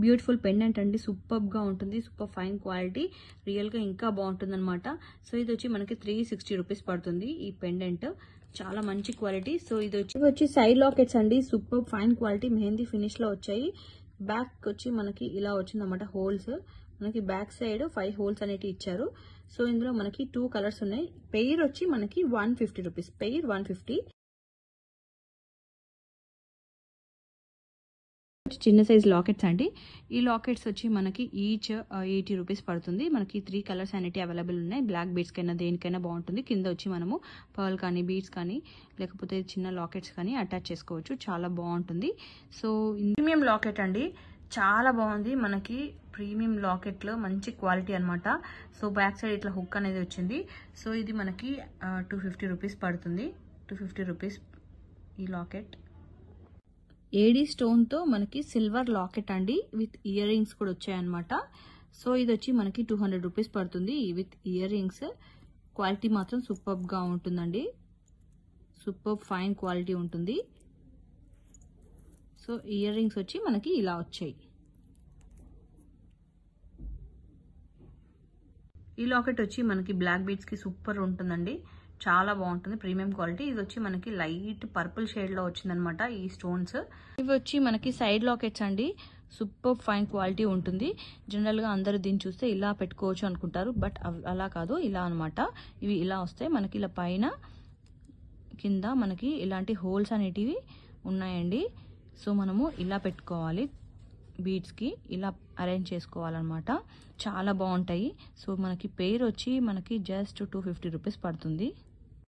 Beautiful pendant అండి, super గా ఉంటుంది, సూపర్ ఫైన్ క్వాలిటీ, రియల్ గా ఇంకా బాగుంటుంది అనమాట. సో ఇది వచ్చి మనకి 360 రూపీస్ పడుతుంది ఈ పెండెంట్, చాలా మంచి క్వాలిటీ. సో ఇది వచ్చి సైడ్ లాకెట్స్ అండి, super fine quality, mehndi finish లో వచ్చాయి. బ్యాక్ వచ్చి మనకి ఇలా వచ్చింది అనమాట హోల్స్, మనకి బ్యాక్ సైడ్ 5 హోల్స్ అనేవి ఇచ్చారు. సో ఇందులో మనకి 2 కలర్స్ ఉన్నాయి. పెయిర్ వచ్చి మనకి 150 రూపీస్, పెయిర్ 150. చిన్న సైజ్ లాకెట్స్ అండి, ఈ లాకెట్స్ వచ్చి మనకి ఈచ్ 80 రూపీస్ పడుతుంది. మనకి 3 కలర్స్ అనేవి అవైలబుల్ ఉన్నాయి. బ్లాక్ బీడ్స్ కైనా దేనికైనా బాగుంటుంది. కింద వచ్చి మనము పర్ల్ కానీ బీడ్స్ కానీ లేకపోతే చిన్న లాకెట్స్ కానీ అటాచ్ చేసుకోవచ్చు, చాలా బాగుంటుంది. సో ప్రీమియం లాకెట్ అండి, చాలా బాగుంది, మనకి ప్రీమియం లాకెట్ లో మంచి క్వాలిటీ అనమాట. సో బ్యాక్ సైడ్ ఇట్లా హుక్ అనేది వచ్చింది. సో ఇది మనకి 250 రూపీస్ పడుతుంది, 250 రూపీస్ ఈ లాకెట్. ఏడీ స్టోన్ తో మనకి సిల్వర్ లాకెట్ అండి, విత్ ఇయర్ రింగ్స్ కూడా వచ్చాయన్నమాట. సో ఇది వచ్చి మనకి 200 రూపీస్ పడుతుంది విత్ ఇయర్ రింగ్స్. క్వాలిటీ మాత్రం సూపర్ గా ఉంటుందండి, సూపర్ ఫైన్ క్వాలిటీ ఉంటుంది. సో ఇయర్ రింగ్స్ వచ్చి మనకి ఇలా వచ్చాయి. ఈ లాకెట్ వచ్చి మనకి బ్లాక్ బీడ్స్ కి సూపర్ ఉంటుందండి, చాలా బాగుంటుంది, ప్రీమియం క్వాలిటీ. ఇది వచ్చి మనకి లైట్ పర్పుల్ షేడ్ లో వచ్చిందనమాట ఈ స్టోన్స్. ఇవి వచ్చి మనకి సైడ్ లాకెట్స్ అండి, సూపర్ ఫైన్ క్వాలిటీ ఉంటుంది. జనరల్ గా అందరూ దీన్ని చూస్తే ఇలా పెట్టుకోవచ్చు అనుకుంటారు, బట్ అలా కాదు, ఇలా అనమాట. ఇవి ఇలా వస్తాయి మనకి, ఇలా పైన కింద మనకి ఇలాంటి హోల్స్ అనేటివి ఉన్నాయండి. సో మనము ఇలా పెట్టుకోవాలి, బీడ్స్ కి ఇలా అరేంజ్ చేసుకోవాలన్నమాట, చాలా బాగుంటాయి. సో మనకి పెయిర్ వచ్చి మనకి జస్ట్ 250 రూపీస్ పడుతుంది.